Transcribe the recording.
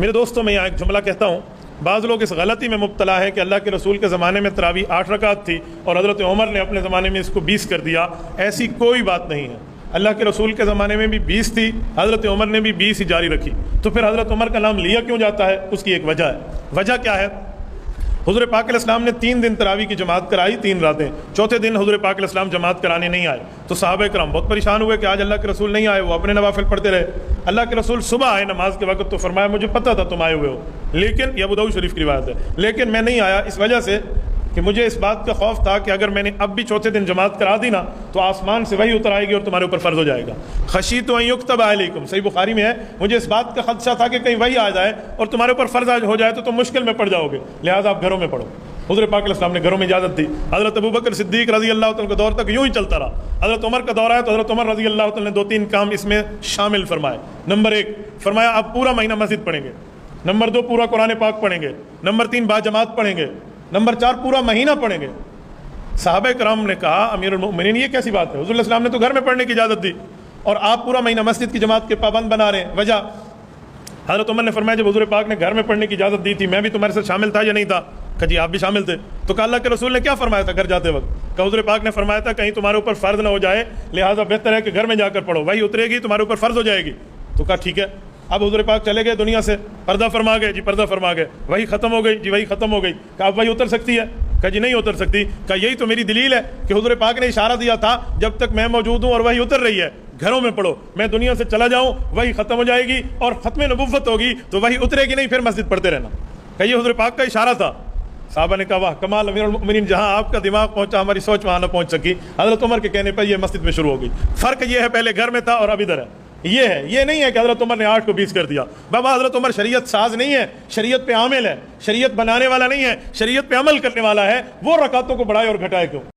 میرے دوستوں میں یہاں ایک جملہ کہتا ہوں، بعض لوگ اس غلطی میں مبتلا ہے کہ اللہ کے رسول کے زمانے میں تراویح 8 رکعت تھی اور حضرت عمر نے اپنے زمانے میں اس کو 20 کر دیا۔ ایسی کوئی بات نہیں ہے، اللہ کے رسول کے زمانے میں بھی 20 تھی، حضرت عمر نے بھی 20 ہی جاری رکھی۔ تو پھر حضرت عمر کا نام لیا کیوں جاتا ہے؟ اس کی ایک وجہ ہے۔ وجہ کیا ہے؟ حضور پاک علیہ السلام نے 3 دن تراویح کی جماعت کرائی، 3 راتیں۔ چوتھے دن حضور پاک علیہ السلام جماعت کرانے نہیں آئے تو صحابہ کرام بہت پریشان ہوئے کہ آج اللہ کے رسول نہیں آئے، وہ اپنے نوافل پڑھتے رہے۔ اللہ کے رسول صبح آئے نماز کے وقت تو فرمایا مجھے پتہ تھا تم آئے ہوئے ہو، لیکن یہ ابو داؤد شریف کی روایت ہے، لیکن میں نہیں آیا اس وجہ سے کہ مجھے اس بات کا خوف تھا کہ اگر میں نے اب بھی چوتھے دن جماعت کرا دی نا تو آسمان سے وہی اتر آئے گی اور تمہارے اوپر فرض ہو جائے گا۔ خشیت ان یکتب علیکم، صحیح بخاری میں ہے، مجھے اس بات کا خدشہ تھا کہ کہیں وہی آ جائے اور تمہارے اوپر فرض ہو جائے تو تم مشکل میں پڑ جاؤ گے، لہٰذا آپ گھروں میں پڑھو۔ حضور پاک علیہ السلام نے گھروں میں اجازت دی۔ حضرت ابوبکر صدیق رضی اللہ تعالیٰ کا دور تک یوں ہی چلتا رہا۔ حضرت عمر کا دور آیا تو حضرت عمر رضی اللہ تعالیٰ نے 2-3 کام اس میں شامل فرمائے۔ نمبر 1 فرمایا آپ پورا مہینہ مسجد پڑھیں گے۔ نمبر 2 پورا قرآن پاک پڑھیں گے۔ نمبر 3 باجماعت پڑھیں گے۔ نمبر 4 پورا مہینہ پڑھیں گے۔ صحابہ کرام نے کہا امیر المؤمنین یہ کیسی بات ہے؟ حضور علیہ السلام نے تو گھر میں پڑھنے کی اجازت دی اور آپ پورا مہینہ مسجد کی جماعت کے پابند بنا رہے ہیں۔ وجہ حضرت عمر نے فرمایا جب حضور پاک نے گھر میں پڑھنے کی اجازت دی تھی میں بھی تمہارے ساتھ شامل تھا یا نہیں تھا؟ کہ جی آپ بھی شامل تھے۔ تو کہا اللہ کے رسول نے کیا فرمایا تھا گھر جاتے وقت؟ کہ حضور پاک نے فرمایا تھا کہیں تمہارے اوپر فرض نہ ہو جائے، لہٰذا بہتر ہے کہ گھر میں جا کر پڑھو، وہی اترے گی تمہارے اوپر فرض ہو جائے گی۔ تو کہا ٹھیک ہے۔ اب حضور پاک چلے گئے دنیا سے، پردہ فرما گئے، جی پردہ فرما گئے، وہی ختم ہو گئی، جی وہی ختم ہو گئی۔ کہ اب وہی اتر سکتی ہے؟ کہ جی نہیں اتر سکتی۔ کہ یہی تو میری دلیل ہے کہ حضور پاک نے اشارہ دیا تھا جب تک میں موجود ہوں اور وہی اتر رہی ہے گھروں میں پڑھو، میں دنیا سے چلا جاؤں وہی ختم ہو جائے گی اور ختم نبوت ہوگی تو وہی اترے گی نہیں، پھر مسجد پڑھتے رہنا۔ کہ یہ حضور پاک کا اشارہ تھا۔ صحابہ نے کہا واہ کمال امیر المؤمنین، جہاں آپ کا دماغ پہنچا ہماری سوچ وہاں نہ پہنچ سکی۔ حضرت عمر کے کہنے پر یہ مسجد میں شروع ہو گئی۔ فرق یہ ہے پہلے گھر میں تھا اور اب ادھر ہے۔ یہ ہے، یہ نہیں ہے کہ حضرت عمر نے 8 کو 20 کر دیا۔ بابا حضرت عمر شریعت ساز نہیں ہے، شریعت پہ عامل ہے، شریعت بنانے والا نہیں ہے، شریعت پہ عمل کرنے والا ہے۔ وہ رکعتوں کو بڑھائے اور گھٹائے کیوں؟